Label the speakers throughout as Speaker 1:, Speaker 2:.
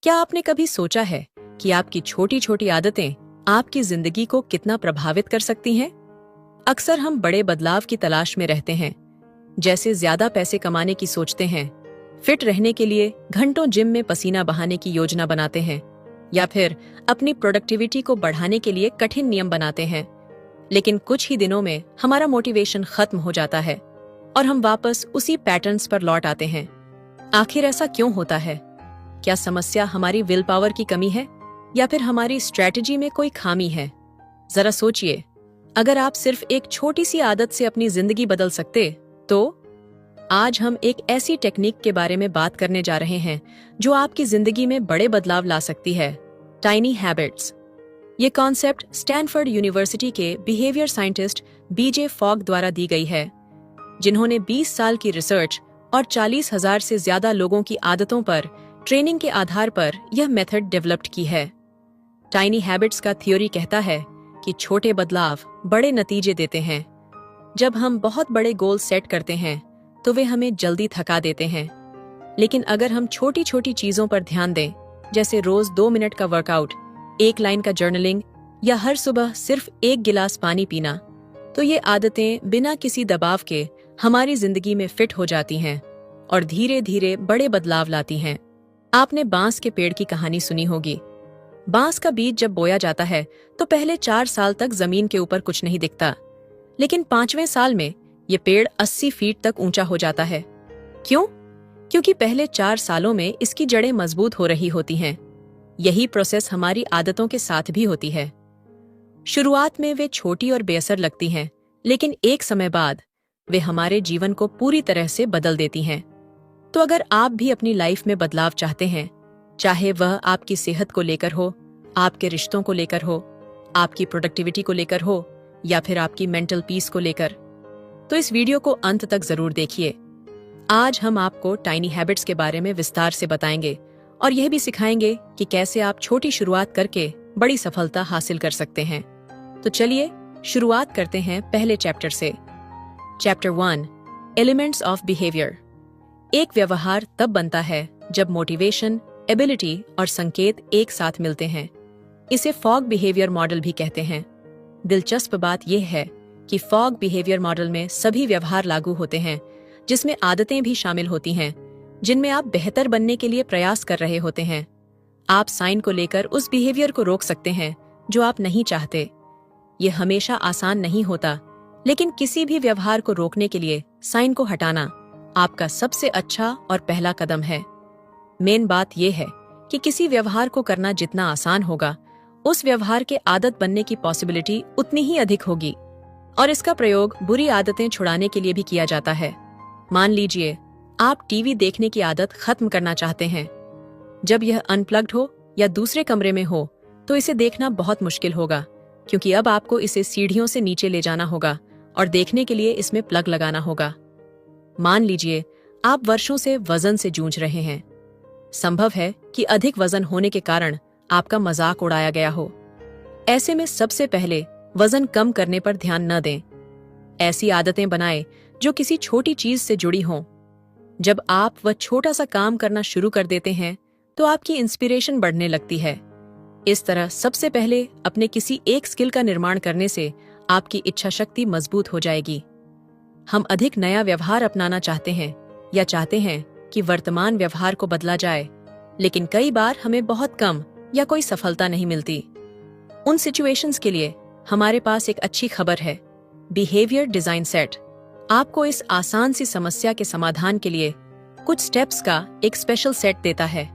Speaker 1: क्या आपने कभी सोचा है कि आपकी छोटी छोटी आदतें आपकी जिंदगी को कितना प्रभावित कर सकती हैं? अक्सर हम बड़े बदलाव की तलाश में रहते हैं, जैसे ज्यादा पैसे कमाने की सोचते हैं, फिट रहने के लिए घंटों जिम में पसीना बहाने की योजना बनाते हैं, या फिर अपनी प्रोडक्टिविटी को बढ़ाने के लिए कठिन नियम बनाते हैं। लेकिन कुछ ही दिनों में हमारा मोटिवेशन खत्म हो जाता है और हम वापस उसी पैटर्न्स पर लौट आते हैं। आखिर ऐसा क्यों होता है? क्या समस्या हमारी विल पावर की कमी है या फिर हमारी स्ट्रैटेजी में कोई खामी है? जरा सोचिए, अगर आप सिर्फ एक छोटी सी आदत से अपनी जिंदगी बदल सकते तो। आज हम एक ऐसी टेक्निक के बारे में बात करने जा रहे हैं जो आपकी जिंदगी में बड़े बदलाव ला सकती है, टाइनी हैबिट्स। ये कॉन्सेप्ट स्टैनफोर्ड यूनिवर्सिटी के बिहेवियर साइंटिस्ट बीजे फॉग द्वारा दी गई है, जिन्होंने 20 साल की रिसर्च और 40,000 से ज्यादा लोगों की आदतों पर ट्रेनिंग के आधार पर यह मेथड डेवलप्ड की है। टाइनी हैबिट्स का थ्योरी कहता है कि छोटे बदलाव बड़े नतीजे देते हैं। जब हम बहुत बड़े गोल सेट करते हैं तो वे हमें जल्दी थका देते हैं, लेकिन अगर हम छोटी छोटी चीजों पर ध्यान दें, जैसे रोज 2 मिनट का वर्कआउट, 1 लाइन का जर्नलिंग या हर सुबह सिर्फ 1 गिलास पानी पीना, तो ये आदतें बिना किसी दबाव के हमारी जिंदगी में फिट हो जाती हैं और धीरे धीरे बड़े बदलाव लाती हैं। आपने बांस के पेड़ की कहानी सुनी होगी। बांस का बीज जब बोया जाता है तो पहले 4 साल तक जमीन के ऊपर कुछ नहीं दिखता, लेकिन 5वें साल में ये पेड़ 80 फीट तक ऊंचा हो जाता है। क्यों? क्योंकि पहले 4 सालों में इसकी जड़ें मजबूत हो रही होती हैं। यही प्रोसेस हमारी आदतों के साथ भी होती है। शुरुआत में वे छोटी और बेअसर लगती हैं, लेकिन एक समय बाद वे हमारे जीवन को पूरी तरह से बदल देती हैं। तो अगर आप भी अपनी लाइफ में बदलाव चाहते हैं, चाहे वह आपकी सेहत को लेकर हो, आपके रिश्तों को लेकर हो, आपकी प्रोडक्टिविटी को लेकर हो, या फिर आपकी मेंटल पीस को लेकर, तो इस वीडियो को अंत तक जरूर देखिए। आज हम आपको टाइनी हैबिट्स के बारे में विस्तार से बताएंगे और यह भी सिखाएंगे कि कैसे आप छोटी शुरुआत करके बड़ी सफलता हासिल कर सकते हैं। तो चलिए शुरुआत करते हैं पहले चैप्टर से। Chapter 1, elements of behaviour. एक व्यवहार तब बनता है जब मोटिवेशन, एबिलिटी और संकेत एक साथ मिलते हैं। इसे फॉग बिहेवियर मॉडल भी कहते हैं। दिलचस्प बात यह है कि फॉग बिहेवियर मॉडल में सभी व्यवहार लागू होते हैं, जिसमें आदतें भी शामिल होती हैं, जिनमें आप बेहतर बनने के लिए प्रयास कर रहे होते हैं। आप साइन को लेकर उस बिहेवियर को रोक सकते हैं जो आप नहीं चाहते। यह हमेशा आसान नहीं होता, लेकिन किसी भी व्यवहार को रोकने के लिए साइन को हटाना आपका सबसे अच्छा और पहला कदम है। मेन बात यह है कि किसी व्यवहार को करना जितना आसान होगा, उस व्यवहार के आदत बनने की पॉसिबिलिटी उतनी ही अधिक होगी। और इसका प्रयोग बुरी आदतें छुड़ाने के लिए भी किया जाता है। मान लीजिए आप टीवी देखने की आदत खत्म करना चाहते हैं। जब यह अनप्लग्ड हो या दूसरे कमरे में हो तो इसे देखना बहुत मुश्किल होगा, क्योंकि अब आपको इसे सीढ़ियों से नीचे ले जाना होगा और देखने के लिए इसमें प्लग लगाना होगा। मान लीजिए आप वर्षों से वजन से जूझ रहे हैं। संभव है कि अधिक वजन होने के कारण आपका मजाक उड़ाया गया हो। ऐसे में सबसे पहले वजन कम करने पर ध्यान न दें। ऐसी आदतें बनाएं जो किसी छोटी चीज से जुड़ी हों। जब आप वह छोटा सा काम करना शुरू कर देते हैं तो आपकी इंस्पिरेशन बढ़ने लगती है। इस तरह सबसे पहले अपने किसी एक स्किल का निर्माण करने से आपकी इच्छा शक्ति मजबूत हो जाएगी। हम अधिक नया व्यवहार अपनाना चाहते हैं या चाहते हैं कि वर्तमान व्यवहार को बदला जाए, लेकिन कई बार हमें बहुत कम या कोई सफलता नहीं मिलती। उन सिचुएशंस के लिए हमारे पास एक अच्छी खबर है। बिहेवियर डिजाइन सेट आपको इस आसान सी समस्या के समाधान के लिए कुछ स्टेप्स का एक स्पेशल सेट देता है।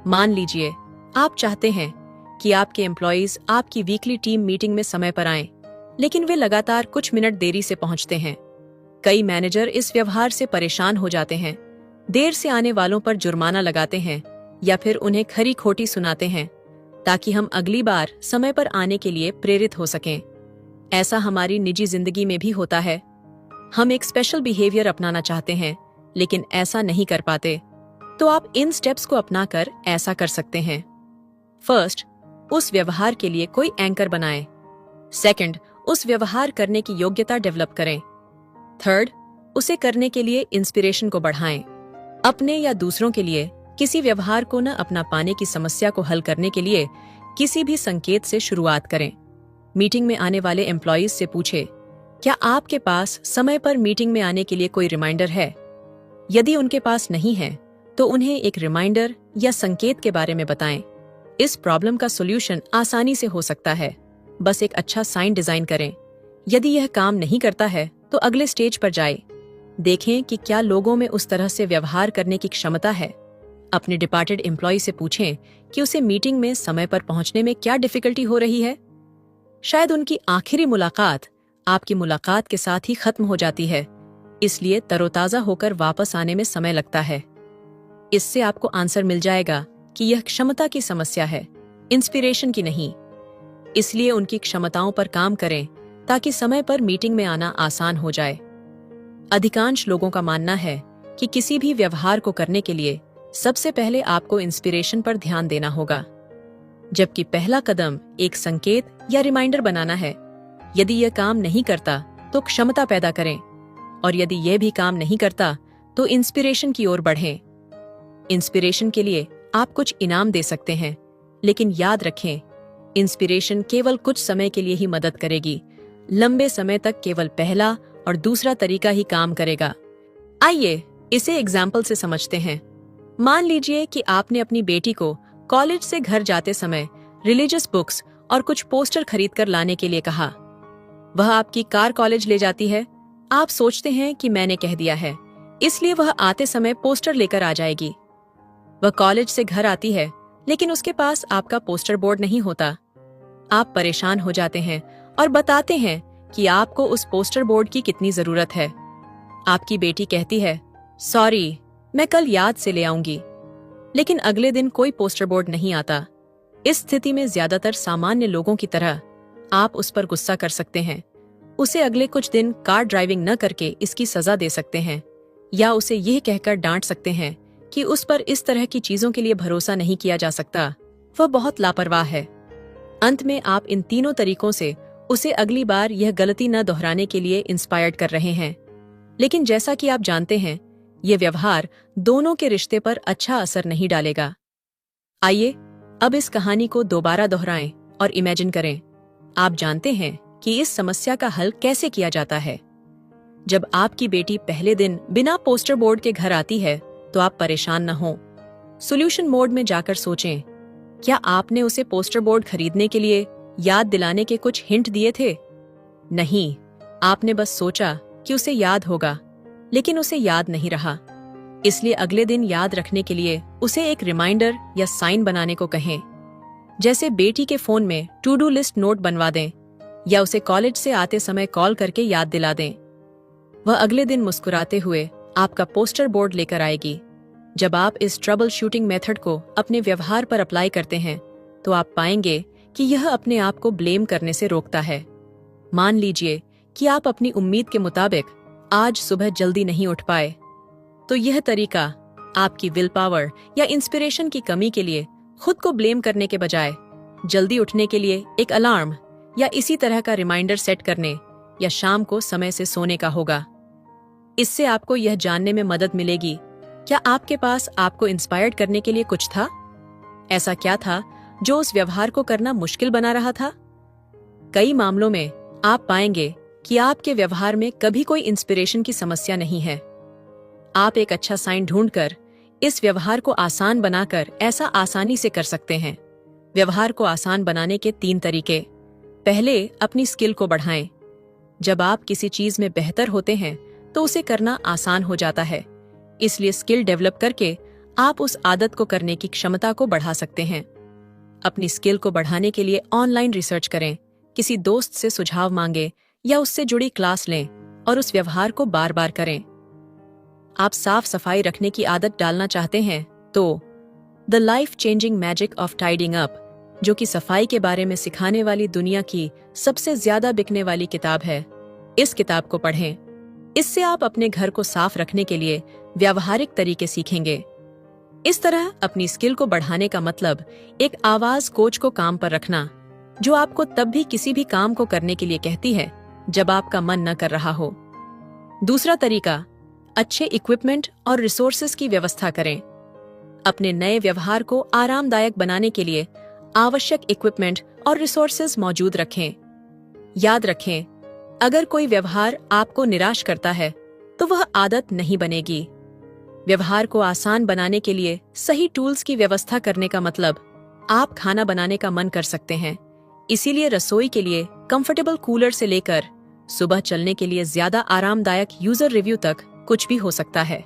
Speaker 1: मान लीजिए आप चाहते हैं कि आपके एम्प्लॉइज आपकी वीकली टीम मीटिंग में समय पर आएं, लेकिन वे लगातार कुछ मिनट देरी से पहुंचते हैं। कई मैनेजर इस व्यवहार से परेशान हो जाते हैं, देर से आने वालों पर जुर्माना लगाते हैं या फिर उन्हें खरी खोटी सुनाते हैं, ताकि हम अगली बार समय पर आने के लिए प्रेरित हो सकें। ऐसा हमारी निजी जिंदगी में भी होता है। हम एक स्पेशल बिहेवियर अपनाना चाहते हैं, लेकिन ऐसा नहीं कर पाते। तो आप इन स्टेप्स को अपनाकर ऐसा कर सकते हैं। फर्स्ट, उस व्यवहार के लिए कोई एंकर बनाएं। सेकंड, उस व्यवहार करने की योग्यता डेवलप करें। थर्ड, उसे करने के लिए इंस्पिरेशन को बढ़ाएं। अपने या दूसरों के लिए किसी व्यवहार को न अपना पाने की समस्या को हल करने के लिए किसी भी संकेत से शुरुआत करें। मीटिंग में आने वाले एम्प्लॉयज से पूछे, क्या आपके पास समय पर मीटिंग में आने के लिए कोई रिमाइंडर है? यदि उनके पास नहीं है तो उन्हें एक रिमाइंडर या संकेत के बारे में बताएं। इस प्रॉब्लम का सॉल्यूशन आसानी से हो सकता है। बस एक अच्छा साइन डिजाइन करें। यदि यह काम नहीं करता है तो अगले स्टेज पर जाएं। देखें कि क्या लोगों में उस तरह से व्यवहार करने की क्षमता है। अपने डिपार्टेड एम्प्लॉय से पूछें कि उसे मीटिंग में समय पर पहुंचने में क्या डिफिकल्टी हो रही है। शायद उनकी आखिरी मुलाकात आपकी मुलाकात के साथ ही खत्म हो जाती है, इसलिए तरोताजा होकर वापस आने में समय लगता है। इससे आपको आंसर मिल जाएगा कि यह क्षमता की समस्या है, इंस्पिरेशन की नहीं। इसलिए उनकी क्षमताओं पर काम करें ताकि समय पर मीटिंग में आना आसान हो जाए। अधिकांश लोगों का मानना है कि किसी भी व्यवहार को करने के लिए सबसे पहले आपको इंस्पिरेशन पर ध्यान देना होगा, जबकि पहला कदम एक संकेत या रिमाइंडर बनाना है। यदि यह काम नहीं करता तो क्षमता पैदा करें, और यदि यह भी काम नहीं करता तो इंस्पिरेशन की ओर बढ़ें। इंस्पिरेशन के लिए आप कुछ इनाम दे सकते हैं, लेकिन याद रखें, इंस्पिरेशन केवल कुछ समय के लिए ही मदद करेगी। लंबे समय तक केवल पहला और दूसरा तरीका ही काम करेगा। आइए इसे एग्जाम्पल से समझते हैं। मान लीजिए कि आपने अपनी बेटी को कॉलेज से घर जाते समय रिलीजियस बुक्स और कुछ पोस्टर खरीद कर लाने के लिए कहा। वह आपकी कार कॉलेज ले जाती है। आप सोचते हैं कि मैंने कह दिया है, इसलिए वह आते समय पोस्टर लेकर आ जाएगी। वह कॉलेज से घर आती है, लेकिन उसके पास आपका पोस्टर बोर्ड नहीं होता। आप परेशान हो जाते हैं और बताते हैं कि आपको उस पोस्टर बोर्ड की कितनी जरूरत है। आपकी बेटी कहती है, सॉरी, मैं कल याद से ले आऊंगी। लेकिन अगले दिन कोई पोस्टर बोर्ड नहीं आता। इस स्थिति में ज्यादातर सामान्य लोगों की तरह आप उस पर गुस्सा कर सकते हैं, उसे अगले कुछ दिन कार ड्राइविंग न करके इसकी सजा दे सकते हैं, या उसे यह कहकर डांट सकते हैं कि उस पर इस तरह की चीजों के लिए भरोसा नहीं किया जा सकता, वह बहुत लापरवाह है। अंत में आप इन तीनों तरीकों से उसे अगली बार यह गलती न दोहराने के लिए इंस्पायर्ड कर रहे हैं। लेकिन जैसा कि आप जानते हैं, यह व्यवहार दोनों के रिश्ते पर अच्छा असर नहीं डालेगा। आइए अब इस कहानी को दोबारा दोहराएं और इमेजिन करें। आप जानते हैं कि इस समस्या का हल कैसे किया जाता है। जब आपकी बेटी पहले दिन बिना पोस्टर बोर्ड के घर आती है तो आप परेशान न हो। सॉल्यूशन मोड में जाकर सोचें, क्या आपने उसे पोस्टर बोर्ड खरीदने के लिए याद दिलाने के कुछ हिंट दिए थे? नहीं, आपने बस सोचा कि उसे याद होगा, लेकिन उसे याद नहीं रहा। इसलिए अगले दिन याद रखने के लिए उसे एक रिमाइंडर या साइन बनाने को कहें। जैसे बेटी के फोन में टू डू लिस्ट नोट बनवा दें, या उसे कॉलेज से आते समय कॉल करके याद दिला दें। वह अगले दिन मुस्कुराते हुए आपका पोस्टर बोर्ड लेकर आएगी। जब आप इस ट्रबल शूटिंग मेथड को अपने व्यवहार पर अप्लाई करते हैं तो आप पाएंगे कि यह अपने आप को ब्लेम करने से रोकता है। मान लीजिए कि आप अपनी उम्मीद के मुताबिक आज सुबह जल्दी नहीं उठ पाए, तो यह तरीका आपकी विल पावर या इंस्पिरेशन की कमी के लिए खुद को ब्लेम करने के बजाय जल्दी उठने के लिए एक अलार्म या इसी तरह का रिमाइंडर सेट करने या शाम को समय से सोने का होगा। इससे आपको यह जानने में मदद मिलेगी, क्या आपके पास आपको इंस्पायर्ड करने के लिए कुछ था? ऐसा क्या था जो उस व्यवहार को करना मुश्किल बना रहा था? कई मामलों में आप पाएंगे कि आपके व्यवहार में कभी कोई इंस्पिरेशन की समस्या नहीं है। आप एक अच्छा साइन ढूंढकर इस व्यवहार को आसान बनाकर ऐसा आसानी से कर सकते हैं। व्यवहार को आसान बनाने के 3 तरीके। पहले, अपनी स्किल को बढ़ाएं। जब आप किसी चीज में बेहतर होते हैं तो उसे करना आसान हो जाता है। इसलिए स्किल डेवलप करके आप उस आदत को करने की क्षमता को बढ़ा सकते हैं। अपनी स्किल को बढ़ाने के लिए ऑनलाइन रिसर्च करें, किसी दोस्त से सुझाव मांगे या उससे जुड़ी क्लास लें और उस व्यवहार को बार बार करें। आप साफ सफाई रखने की आदत डालना चाहते हैं तो the life changing magic of tidying up, जो कि सफाई के बारे में सिखाने वाली दुनिया की सबसे ज्यादा बिकने वाली किताब है, इस किताब को पढ़ें। इससे आप अपने घर को साफ रखने के लिए व्यावहारिक तरीके सीखेंगे। इस तरह अपनी स्किल को बढ़ाने का मतलब एक आवाज कोच को काम पर रखना, जो आपको तब भी किसी भी काम को करने के लिए कहती है जब आपका मन न कर रहा हो। दूसरा तरीका, अच्छे इक्विपमेंट और रिसोर्सेज की व्यवस्था करें। अपने नए व्यवहार को आरामदायक बनाने के लिए आवश्यक इक्विपमेंट और रिसोर्सेज मौजूद रखें। याद रखें, अगर कोई व्यवहार आपको निराश करता है तो वह आदत नहीं बनेगी। व्यवहार को आसान बनाने के लिए सही टूल्स की व्यवस्था करने का मतलब आप खाना बनाने का मन कर सकते हैं। इसीलिए रसोई के लिए कंफर्टेबल कूलर से लेकर सुबह चलने के लिए ज्यादा आरामदायक यूजर रिव्यू तक कुछ भी हो सकता है।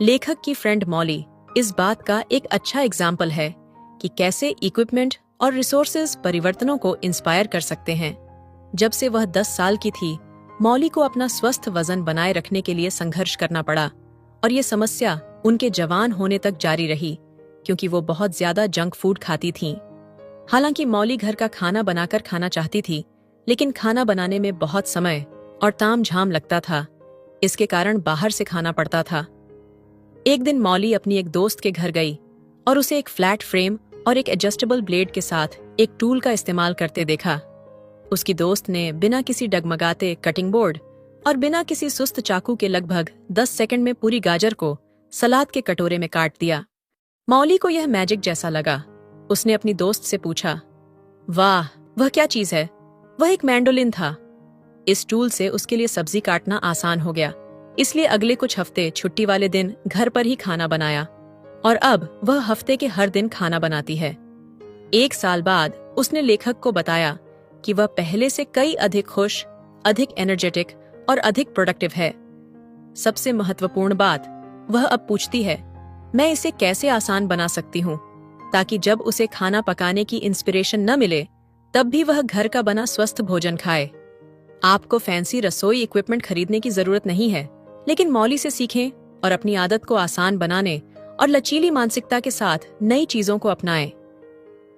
Speaker 1: लेखक की फ्रेंड मॉली इस बात का एक अच्छा एग्जाम्पल है कि कैसे इक्विपमेंट और रिसोर्सेज परिवर्तनों को इंस्पायर कर सकते हैं। जब से वह 10 साल की थी, मॉली को अपना स्वस्थ वजन बनाए रखने के लिए संघर्ष करना पड़ा और ये समस्या उनके जवान होने तक जारी रही क्योंकि वो बहुत ज्यादा जंक फूड खाती थीं। हालांकि मॉली घर का खाना बनाकर खाना चाहती थी, लेकिन खाना बनाने में बहुत समय और तामझाम लगता था। इसके कारण बाहर से खाना पड़ता था। एक दिन मॉली अपनी एक दोस्त के घर गई और उसे एक फ्लैट फ्रेम और एक एडजस्टेबल ब्लेड के साथ एक टूल का इस्तेमाल करते देखा। उसकी दोस्त ने बिना किसी डगमगाते कटिंग बोर्ड और बिना किसी सुस्त चाकू के लगभग 10 सेकंड में पूरी गाजर को सलाद के कटोरे में काट दिया। मॉली को यह मैजिक जैसा लगा। उसने अपनी दोस्त से पूछा, वाह, वह क्या चीज है? वह एक मैंडोलिन था। इस टूल से उसके लिए सब्जी काटना आसान हो गया, इसलिए अगले कुछ हफ्ते छुट्टी वाले दिन घर पर ही खाना बनाया और अब वह हफ्ते के हर दिन खाना बनाती है। 1 साल बाद उसने लेखक को बताया कि वह पहले से कई अधिक खुश, अधिक एनर्जेटिक और अधिक प्रोडक्टिव है। सबसे महत्वपूर्ण बात, वह अब पूछती है, मैं इसे कैसे आसान बना सकती हूँ ताकि जब उसे खाना पकाने की इंस्पिरेशन न मिले तब भी वह घर का बना स्वस्थ भोजन खाए। आपको फैंसी रसोई इक्विपमेंट खरीदने की जरूरत नहीं है, लेकिन मॉली से सीखें और अपनी आदत को आसान बनाने और लचीली मानसिकता के साथ नई चीजों को अपनाएं।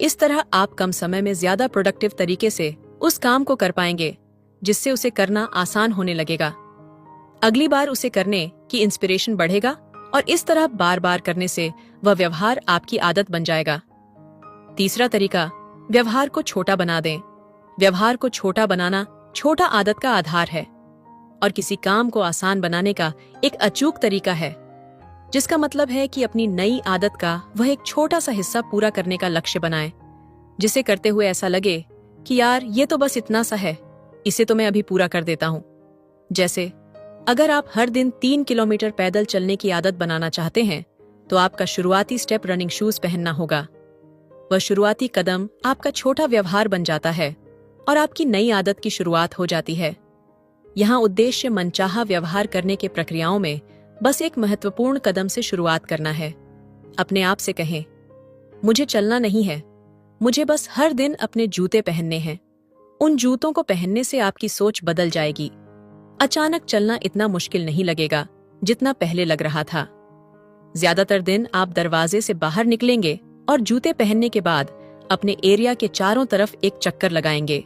Speaker 1: इस तरह आप कम समय में ज्यादा प्रोडक्टिव तरीके से उस काम को कर पाएंगे जिससे उसे करना आसान होने लगेगा। अगली बार उसे करने की इंस्पिरेशन बढ़ेगा और इस तरह बार बार करने से वह व्यवहार आपकी आदत बन जाएगा। तीसरा तरीका, व्यवहार को छोटा बना दें। व्यवहार को छोटा बनाना छोटा आदत का आधार है और किसी काम को आसान बनाने का एक अचूक तरीका है, जिसका मतलब है कि अपनी नई आदत का वह एक छोटा सा हिस्सा पूरा करने का लक्ष्य बनाएं, जिसे करते हुए ऐसा लगे कि यार ये तो बस इतना सा है, इसे तो मैं अभी पूरा कर देता हूँ। जैसे अगर आप हर दिन 3 किलोमीटर पैदल चलने की आदत बनाना चाहते हैं तो आपका शुरुआती स्टेप रनिंग शूज पहनना होगा। वह शुरुआती कदम आपका छोटा व्यवहार बन जाता है और आपकी नई आदत की शुरुआत हो जाती है। यहाँ उद्देश्य मनचाहा व्यवहार करने के प्रक्रियाओं में बस एक महत्वपूर्ण कदम से शुरुआत करना है। अपने आप से कहें, मुझे चलना नहीं है, मुझे बस हर दिन अपने जूते पहनने हैं। उन जूतों को पहनने से आपकी सोच बदल जाएगी। अचानक चलना इतना मुश्किल नहीं लगेगा जितना पहले लग रहा था। ज्यादातर दिन आप दरवाजे से बाहर निकलेंगे और जूते पहनने के बाद अपने एरिया के चारों तरफ एक चक्कर लगाएंगे।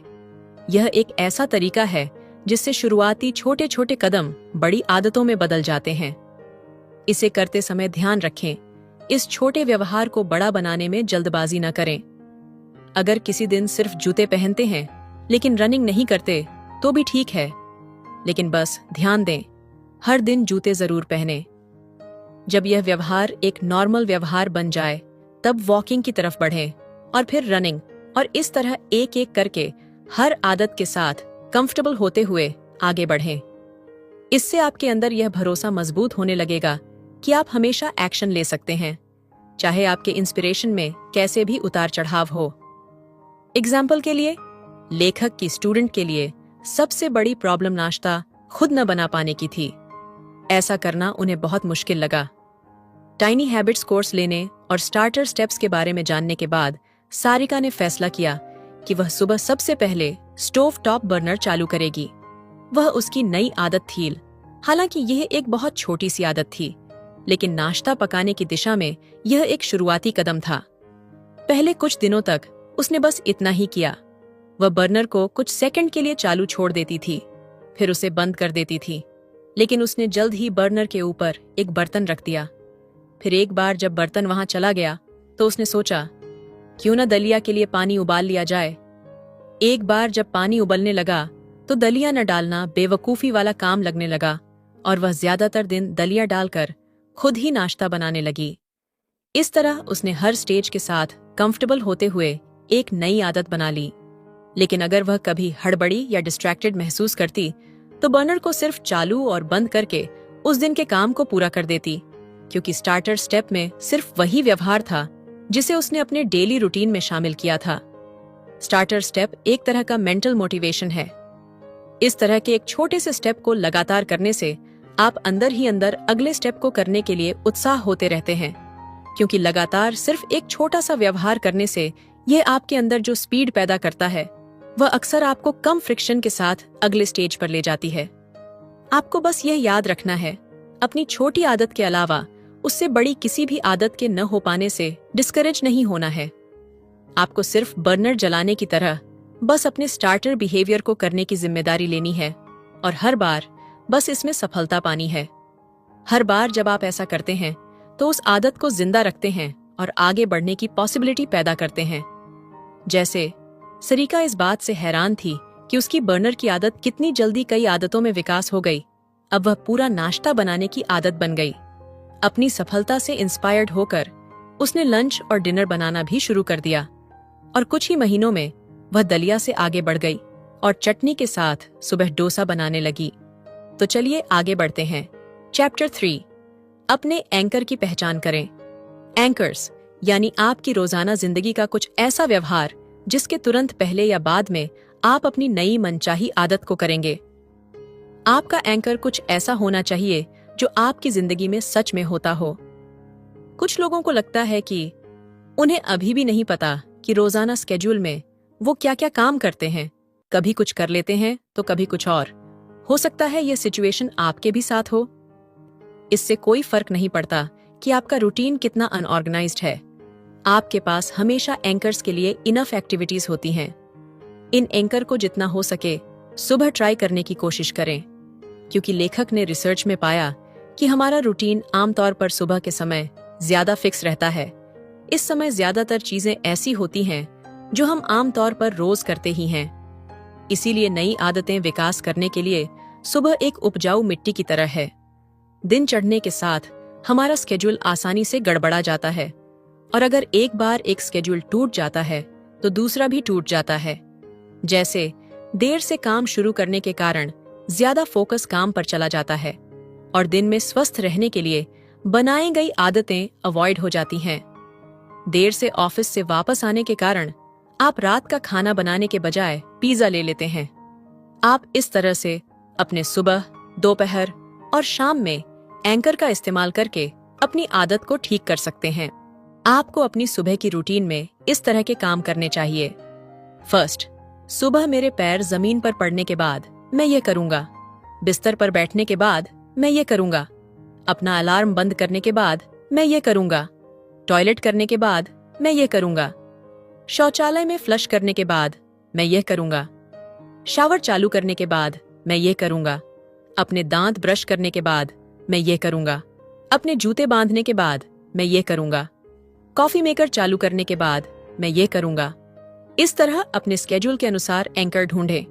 Speaker 1: यह एक ऐसा तरीका है जिससे शुरुआती छोटे छोटे कदम बड़ी आदतों में बदल जाते हैं। इसे करते समय ध्यान रखें, इस छोटे व्यवहार को बड़ा बनाने में जल्दबाजी न करें। अगर किसी दिन सिर्फ जूते पहनते हैं लेकिन रनिंग नहीं करते तो भी ठीक है, लेकिन बस ध्यान दें, हर दिन जूते जरूर पहनें। जब यह व्यवहार एक नॉर्मल व्यवहार बन जाए तब वॉकिंग की तरफ बढ़ें और फिर रनिंग, और इस तरह एक एक करके हर आदत के साथ कंफर्टेबल होते हुए आगे बढ़ें। इससे आपके अंदर यह भरोसा मजबूत होने लगेगा कि आप हमेशा एक्शन ले सकते हैं, चाहे आपके इंस्पिरेशन में कैसे भी उतार चढ़ाव हो। एग्जाम्पल के लिए, लेखक की स्टूडेंट के लिए सबसे बड़ी प्रॉब्लम नाश्ता खुद न बना पाने की थी। ऐसा करना उन्हें बहुत मुश्किल लगा। टाइनी हैबिट्स कोर्स लेने और स्टार्टर स्टेप्स के बारे में जानने के बाद सारिका ने फैसला किया कि वह सुबह सबसे पहले स्टोव टॉप बर्नर चालू करेगी। वह उसकी नई आदत थी। हालांकि यह एक बहुत छोटी सी आदत थी, लेकिन नाश्ता पकाने की दिशा में यह एक शुरुआती कदम था। पहले कुछ दिनों तक उसने बस इतना ही किया। वह बर्नर को कुछ सेकंड के लिए चालू छोड़ देती थी, फिर उसे बंद कर देती थी, लेकिन उसने जल्द ही बर्नर के ऊपर एक बर्तन रख दिया। फिर एक बार जब बर्तन वहां चला गया तो उसने सोचा, क्यों न दलिया के लिए पानी उबाल लिया जाए। एक बार जब पानी उबलने लगा तो दलिया न डालना बेवकूफी वाला काम लगने लगा और वह ज्यादातर दिन दलिया डालकर खुद ही नाश्ता बनाने लगी। इस तरह उसने हर स्टेज के साथ कंफर्टेबल होते हुए एक नई आदत बना ली। लेकिन अगर वह कभी हड़बड़ी या डिस्ट्रैक्टेड महसूस करती तो बर्नर को सिर्फ चालू और बंद करके उस दिन के काम को पूरा कर देती, क्योंकि स्टार्टर स्टेप में सिर्फ वही व्यवहार था जिसे उसने अपने डेली रूटीन में शामिल किया था। स्टार्टर स्टेप एक तरह का मेंटल मोटिवेशन है। इस तरह के एक छोटे से स्टेप को लगातार करने से आप अंदर ही अंदर अगले स्टेप को करने के लिए उत्साह होते रहते हैं, क्योंकि लगातार सिर्फ एक छोटा सा व्यवहार करने से यह आपके अंदर जो स्पीड पैदा करता है वह अक्सर आपको कम फ्रिक्शन के साथ अगले स्टेज पर ले जाती है। आपको बस यह याद रखना है, अपनी छोटी आदत के अलावा उससे बड़ी किसी भी आदत के न हो पाने से डिस्करेज नहीं होना है। आपको सिर्फ बर्नर जलाने की तरह बस अपने स्टार्टर बिहेवियर को करने की जिम्मेदारी लेनी है और हर बार बस इसमें सफलता पानी है। हर बार जब आप ऐसा करते हैं तो उस आदत को जिंदा रखते हैं और आगे बढ़ने की पॉसिबिलिटी पैदा करते हैं। जैसे सरीका इस बात से हैरान थी कि उसकी बर्नर की आदत कितनी जल्दी कई आदतों में विकास हो गई। अब वह पूरा नाश्ता बनाने की आदत बन गई। अपनी सफलता से इंस्पायर्ड होकर उसने लंच और डिनर बनाना भी शुरू कर दिया और कुछ ही महीनों में वह दलिया से आगे बढ़ गई और चटनी के साथ सुबह डोसा बनाने लगी। तो चलिए आगे बढ़ते हैं। चैप्टर 3, अपने एंकर की पहचान करें। एंकर्स यानी आपकी रोजाना जिंदगी का कुछ ऐसा व्यवहार जिसके तुरंत पहले या बाद में आप अपनी नई मनचाही आदत को करेंगे। आपका एंकर कुछ ऐसा होना चाहिए जो आपकी जिंदगी में सच में होता हो। कुछ लोगों को लगता है कि उन्हें अभी भी नहीं पता कि रोजाना स्केड्यूल में वो क्या क्या काम करते हैं। कभी कुछ कर लेते हैं तो कभी कुछ और। हो सकता है यह सिचुएशन आपके भी साथ हो। इससे कोई फर्क नहीं पड़ता कि आपका रूटीन कितना अनऑर्गेनाइज्ड है। आपके पास हमेशा एंकर्स के लिए इनफ एक्टिविटीज होती हैं। इन एंकर को जितना हो सके सुबह ट्राई करने की कोशिश करें, क्योंकि लेखक ने रिसर्च में पाया कि हमारा रूटीन आमतौर पर सुबह के समय ज्यादा फिक्स रहता है। इस समय ज्यादातर चीजें ऐसी होती हैं जो हम आमतौर पर रोज करते ही हैं। इसीलिए नई आदतें विकास करने के लिए सुबह एक उपजाऊ मिट्टी की तरह है। दिन चढ़ने के साथ हमारा स्केड्यूल आसानी से गड़बड़ा जाता है और अगर एक बार एक स्केड्यूल टूट जाता है तो दूसरा भी टूट जाता है। जैसे देर से काम शुरू करने के कारण ज्यादा फोकस काम पर चला जाता है और दिन में स्वस्थ रहने के लिए बनाई गई आदतें अवॉइड हो जाती हैं। देर से ऑफिस से वापस आने के कारण आप रात का खाना बनाने के बजाय पिज्जा ले लेते हैं। आप इस तरह से अपने सुबह, दोपहर और शाम में एंकर का इस्तेमाल करके अपनी आदत को ठीक कर सकते हैं। आपको अपनी सुबह की रूटीन में इस तरह के काम करने चाहिए। फर्स्ट, सुबह मेरे पैर जमीन पर पड़ने के बाद मैं ये करूंगा। बिस्तर पर बैठने के बाद मैं ये करूंगा। अपना अलार्म बंद करने के बाद मैं ये करूंगा। टॉयलेट करने के बाद मैं ये करूंगा। शौचालय में फ्लश करने के बाद मैं ये करूंगा। शावर चालू करने के बाद मैं ये करूंगा। अपने दांत ब्रश करने के बाद मैं ये करूंगा। अपने जूते बांधने के बाद मैं ये करूंगा। कॉफी मेकर चालू करने के बाद मैं ये करूंगा। इस तरह अपने स्केड्यूल के अनुसार एंकर ढूंढें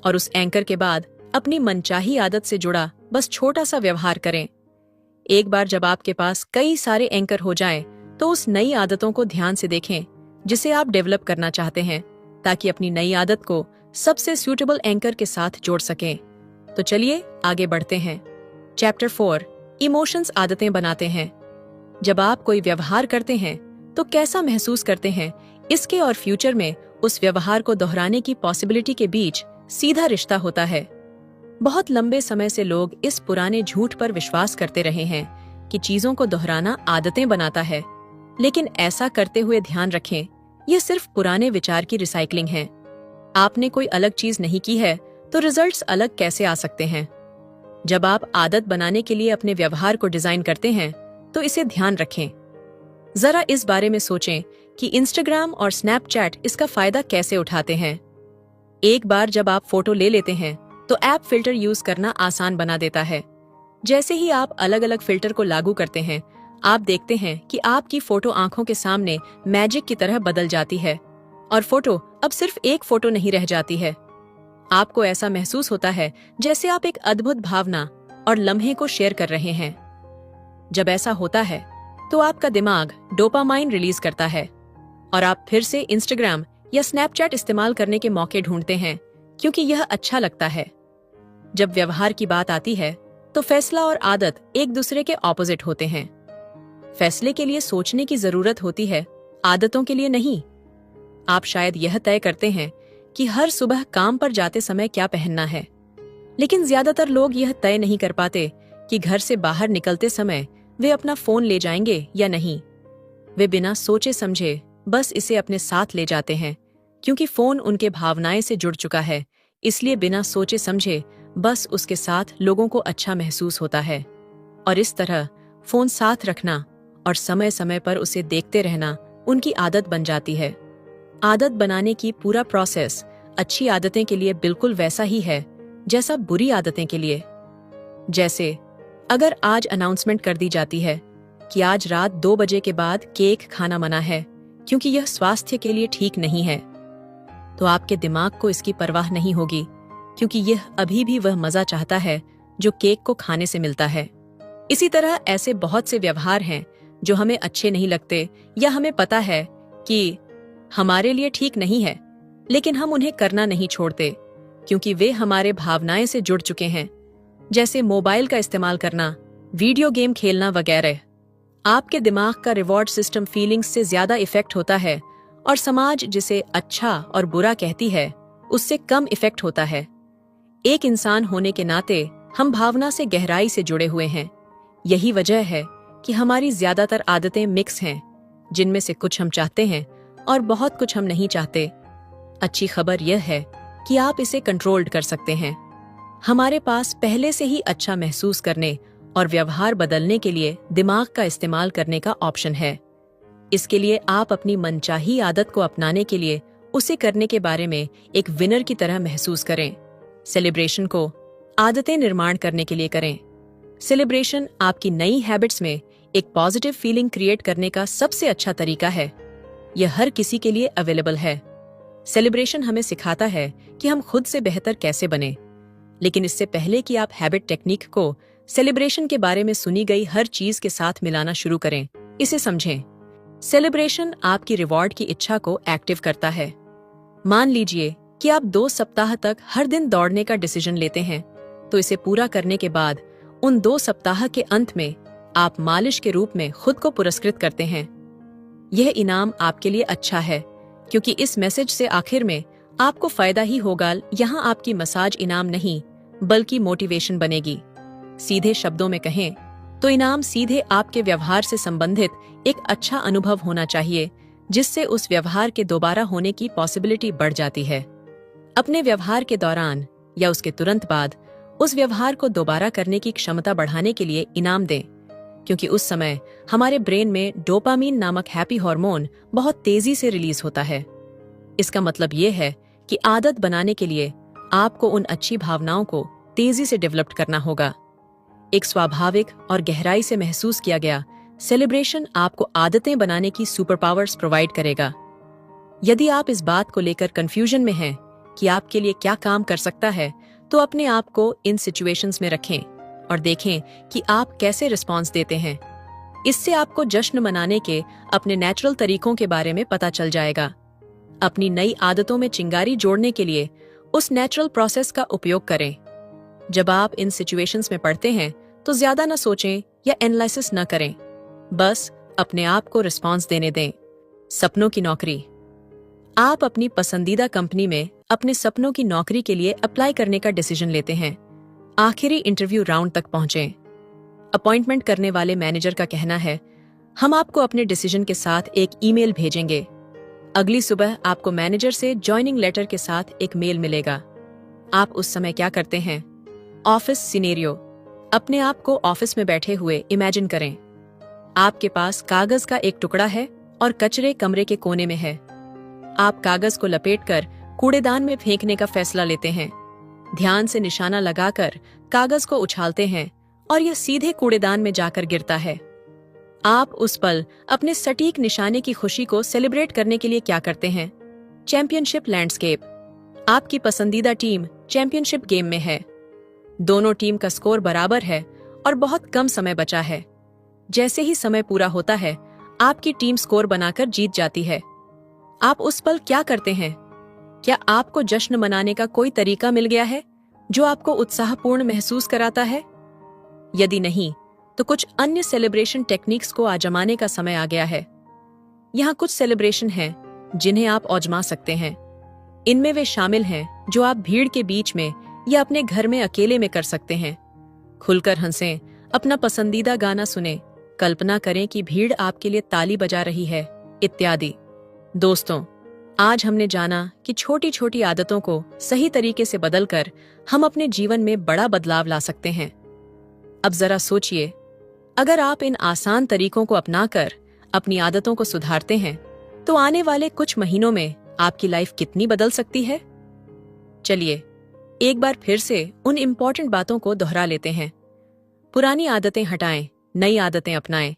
Speaker 1: और उस एंकर के बाद अपनी मनचाही आदत से जुड़ा बस छोटा सा व्यवहार करें। एक बार जब आपके पास कई सारे एंकर हो जाएं, तो उस नई आदतों को ध्यान से देखें जिसे आप डेवलप करना चाहते हैं, ताकि अपनी नई आदत को सबसे सूटेबल एंकर के साथ जोड़ सकें। तो चलिए आगे बढ़ते हैं। चैप्टर 4, इमोशंस आदतें बनाते हैं। जब आप कोई व्यवहार करते हैं तो कैसा महसूस करते हैं, इसके और फ्यूचर में उस व्यवहार को दोहराने की पॉसिबिलिटी के बीच सीधा रिश्ता होता है। बहुत लंबे समय से लोग इस पुराने झूठ पर विश्वास करते रहे हैं कि चीजों को दोहराना आदतें बनाता है, लेकिन ऐसा करते हुए ध्यान रखें, यह सिर्फ पुराने विचार की रिसाइकलिंग है। आपने कोई अलग चीज नहीं की है तो रिजल्ट्स अलग कैसे आ सकते हैं। जब आप आदत बनाने के लिए अपने व्यवहार को डिजाइन करते हैं तो इसे ध्यान रखें। जरा इस बारे में सोचें कि इंस्टाग्राम और स्नैपचैट इसका फायदा कैसे उठाते हैं। एक बार जब आप फोटो ले लेते हैं तो ऐप फिल्टर यूज करना आसान बना देता है। जैसे ही आप अलग अलग फिल्टर को लागू करते हैं, आप देखते हैं कि आपकी फोटो आंखों के सामने मैजिक की तरह बदल जाती है और फोटो अब सिर्फ एक फोटो नहीं रह जाती है। आपको ऐसा महसूस होता है जैसे आप एक अद्भुत भावना और लम्हे को शेयर कर रहे हैं। जब ऐसा होता है तो आपका दिमाग डोपामाइन रिलीज करता है और आप फिर से इंस्टाग्राम या स्नैपचैट इस्तेमाल करने के मौके ढूंढते हैं क्योंकि यह अच्छा लगता है। जब व्यवहार की बात आती है तो फैसला और आदत एक दूसरे के ऑपोजिट होते हैं। फैसले के लिए सोचने की जरूरत होती है, आदतों के लिए नहीं। आप शायद यह तय करते हैं कि हर सुबह काम पर जाते समय क्या पहनना है, लेकिन ज्यादातर लोग यह तय नहीं कर पाते कि घर से बाहर निकलते समय वे अपना फोन ले जाएंगे या नहीं। वे बिना सोचे समझे बस इसे अपने साथ ले जाते हैं क्योंकि फोन उनके भावनाएं से जुड़ चुका है, इसलिए बिना सोचे समझे बस उसके साथ लोगों को अच्छा महसूस होता है। और इस तरह फोन साथ रखना और समय समय पर उसे देखते रहना उनकी आदत बन जाती है। आदत बनाने की पूरा प्रोसेस अच्छी आदतें के लिए बिल्कुल वैसा ही है जैसा बुरी आदतें के लिए। जैसे अगर आज अनाउंसमेंट कर दी जाती है कि आज रात 2 बजे के बाद केक खाना मना है क्योंकि यह स्वास्थ्य के लिए ठीक नहीं है, तो आपके दिमाग को इसकी परवाह नहीं होगी क्योंकि यह अभी भी वह मजा चाहता है जो केक को खाने से मिलता है। इसी तरह ऐसे बहुत से व्यवहार हैं जो हमें अच्छे नहीं लगते या हमें पता है कि हमारे लिए ठीक नहीं है, लेकिन हम उन्हें करना नहीं छोड़ते क्योंकि वे हमारे भावनाएं से जुड़ चुके हैं। जैसे मोबाइल का इस्तेमाल करना, वीडियो गेम खेलना वगैरह। आपके दिमाग का रिवॉर्ड सिस्टम फीलिंग्स से ज्यादा इफेक्ट होता है और समाज जिसे अच्छा और बुरा कहती है उससे कम इफेक्ट होता है। एक इंसान होने के नाते हम भावना से गहराई से जुड़े हुए हैं। यही वजह है कि हमारी ज्यादातर आदतें मिक्स हैं, जिनमें से कुछ हम चाहते हैं और बहुत कुछ हम नहीं चाहते। अच्छी खबर यह है कि आप इसे कंट्रोल्ड कर सकते हैं। हमारे पास पहले से ही अच्छा महसूस करने और व्यवहार बदलने के लिए दिमाग का इस्तेमाल करने का ऑप्शन है। इसके लिए आप अपनी मनचाही आदत को अपनाने के लिए उसे करने के बारे में एक विनर की तरह महसूस करें। सेलिब्रेशन को आदतें निर्माण करने के लिए करें। सेलिब्रेशन आपकी नई हैबिट्स में एक पॉजिटिव फीलिंग क्रिएट करने का सबसे अच्छा तरीका है। यह हर किसी के लिए अवेलेबल है। सेलिब्रेशन हमें सिखाता है कि हम खुद से बेहतर कैसे बने। लेकिन इससे पहले कि आप हैबिट टेक्निक को सेलिब्रेशन के बारे में सुनी गई हर चीज के साथ मिलाना शुरू करें, इसे समझें। सेलिब्रेशन आपकी रिवॉर्ड की इच्छा को एक्टिव करता है। मान लीजिए कि आप 2 सप्ताह तक हर दिन दौड़ने का डिसीजन लेते हैं, तो इसे पूरा करने के बाद उन 2 सप्ताह के अंत में आप मालिश के रूप में खुद को पुरस्कृत करते हैं। यह इनाम आपके लिए अच्छा है क्योंकि इस मैसेज से आखिर में आपको फायदा ही होगा। यहाँ आपकी मसाज इनाम नहीं बल्कि मोटिवेशन बनेगी। सीधे शब्दों में कहें तो इनाम सीधे आपके व्यवहार से संबंधित एक अच्छा अनुभव होना चाहिए जिससे उस व्यवहार के दोबारा होने की पॉसिबिलिटी बढ़ जाती है। अपने व्यवहार के दौरान या उसके तुरंत बाद उस व्यवहार को दोबारा करने की क्षमता बढ़ाने के लिए इनाम दें, क्योंकि उस समय हमारे ब्रेन में डोपामीन नामक हैप्पी हार्मोन बहुत तेजी से रिलीज होता है। इसका मतलब ये है कि आदत बनाने के लिए आपको उन अच्छी भावनाओं को तेजी से डेवलप करना होगा। एक स्वाभाविक और गहराई से महसूस किया गया सेलिब्रेशन आपको आदतें बनाने की सुपर पावर्स प्रोवाइड करेगा। यदि आप इस बात को लेकर कंफ्यूजन में हैं कि आपके लिए क्या काम कर सकता है, तो अपने आप को इन सिचुएशंस में रखें और देखें कि आप कैसे रिस्पॉन्स देते हैं। इससे आपको जश्न मनाने के अपने नेचुरल तरीकों के बारे में पता चल जाएगा। अपनी नई आदतों में चिंगारी जोड़ने के लिए उस नेचुरल प्रोसेस का उपयोग करें। जब आप इन सिचुएशंस में पड़ते हैं तो ज्यादा न सोचें या एनालिसिस न करें, बस अपने आप को रिस्पॉन्स देने दें। सपनों की नौकरी। आप अपनी पसंदीदा कंपनी में अपने सपनों की नौकरी के लिए अप्लाई करने का डिसीजन लेते हैं। आखिरी इंटरव्यू राउंड तक पहुंचे। अपॉइंटमेंट करने वाले मैनेजर का कहना है, हम आपको अपने डिसीजन के साथ एक ईमेल भेजेंगे। अगली सुबह आपको मैनेजर से जॉइनिंग लेटर के साथ एक मेल मिलेगा। आप उस समय क्या करते हैं? Office scenario. अपने आप को ऑफिस में बैठे हुए इमेजिन करें। आपके पास कागज का एक टुकड़ा है और कचरे कमरे के कोने में है। आप कागज को लपेटकर कूड़ेदान में फेंकने का फैसला लेते हैं। ध्यान से निशाना लगाकर कागज को उछालते हैं और यह सीधे कूड़ेदान में जाकर गिरता है। आप उस पल अपने सटीक निशाने की खुशी को सेलिब्रेट करने के लिए क्या करते हैं? Championship landscape. आपकी पसंदीदा टीम चैंपियनशिप गेम में है। दोनों टीम का स्कोर बराबर है और बहुत कम समय बचा है। जैसे ही समय पूरा होता है, आपकी टीम स्कोर बनाकर जीत जाती है। आप उस पल क्या करते हैं? क्या आपको जश्न मनाने का कोई तरीका मिल गया है जो आपको उत्साहपूर्ण महसूस कराता है? यदि नहीं, तो कुछ अन्य सेलिब्रेशन टेक्निक्स को आजमाने का समय आ गया है। यहाँ कुछ सेलिब्रेशन हैं जिन्हें आप आजमा सकते हैं। इनमें वे शामिल हैं जो आप भीड़ के बीच में या अपने घर में अकेले में कर सकते हैं। खुलकर हंसें, अपना पसंदीदा गाना सुनें, कल्पना करें कि भीड़ आपके लिए ताली बजा रही है, इत्यादि। दोस्तों, आज हमने जाना कि छोटी छोटी आदतों को सही तरीके से बदलकर हम अपने जीवन में बड़ा बदलाव ला सकते हैं। अब जरा सोचिए, अगर आप इन आसान तरीकों को अपनाकर अपनी आदतों को सुधारते हैं, तो आने वाले कुछ महीनों में आपकी लाइफ कितनी बदल सकती है। चलिए एक बार फिर से उन इम्पोर्टेंट बातों को दोहरा लेते हैं। पुरानी आदतें हटाएं, नई आदतें अपनाएं।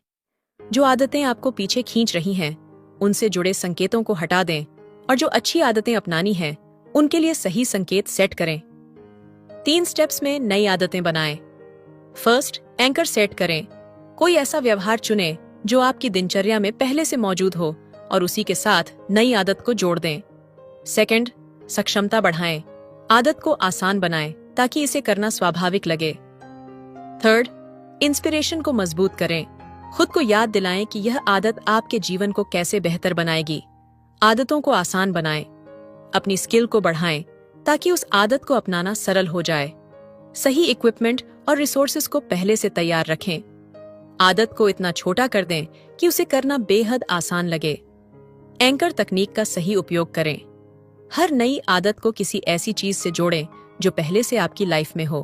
Speaker 1: जो आदतें आपको पीछे खींच रही हैं, उनसे जुड़े संकेतों को हटा दें और जो अच्छी आदतें अपनानी हैं, उनके लिए सही संकेत सेट करें। 3 स्टेप्स में नई आदतें बनाएं। फर्स्ट, एंकर सेट करें। कोई ऐसा व्यवहार चुनें जो आपकी दिनचर्या में पहले से मौजूद हो और उसी के साथ नई आदत को जोड़ दें। सेकंड, सक्षमता बढ़ाएं। आदत को आसान बनाएं ताकि इसे करना स्वाभाविक लगे। थर्ड, इंस्पिरेशन को मजबूत करें। खुद को याद दिलाएं कि यह आदत आपके जीवन को कैसे बेहतर बनाएगी। आदतों को आसान बनाएं। अपनी स्किल को बढ़ाएं ताकि उस आदत को अपनाना सरल हो जाए। सही इक्विपमेंट और रिसोर्सेज को पहले से तैयार रखें। आदत को इतना छोटा कर दें कि उसे करना बेहद आसान लगे। एंकर तकनीक का सही उपयोग करें। हर नई आदत को किसी ऐसी चीज से जोड़ें जो पहले से आपकी लाइफ में हो।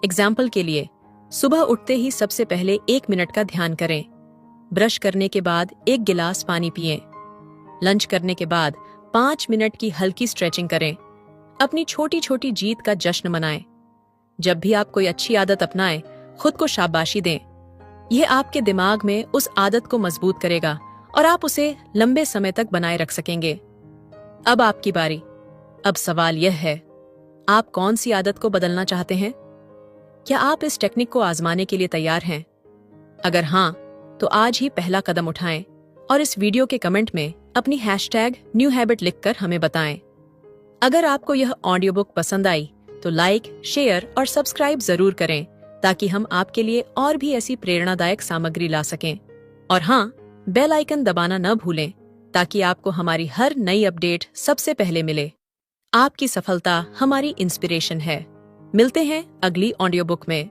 Speaker 1: एग्जाम्पल के लिए, सुबह उठते ही सबसे पहले 1 मिनट का ध्यान करें। ब्रश करने के बाद 1 गिलास पानी पिएं। लंच करने के बाद 5 मिनट की हल्की स्ट्रेचिंग करें। अपनी छोटी छोटी जीत का जश्न मनाएं। जब भी आप कोई अच्छी आदत अपनाएं, खुद को शाबाशी दें। यह आपके दिमाग में उस आदत को मजबूत करेगा और आप उसे लंबे समय तक बनाए रख सकेंगे। अब आपकी बारी। अब सवाल यह है, आप कौन सी आदत को बदलना चाहते हैं? क्या आप इस टेक्निक को आजमाने के लिए तैयार हैं? अगर हाँ, तो आज ही पहला कदम उठाएं और इस वीडियो के कमेंट में अपनी #NewHabit लिखकर हमें बताएं। अगर आपको यह ऑडियो बुक पसंद आई तो लाइक, शेयर और सब्सक्राइब जरूर करें ताकि हम आपके लिए और भी ऐसी प्रेरणादायक सामग्री ला सकें। और हाँ, बेल आइकन दबाना न भूलें ताकि आपको हमारी हर नई अपडेट सबसे पहले मिले। आपकी सफलता हमारी इंस्पिरेशन है। मिलते हैं अगली ऑडियो बुक में।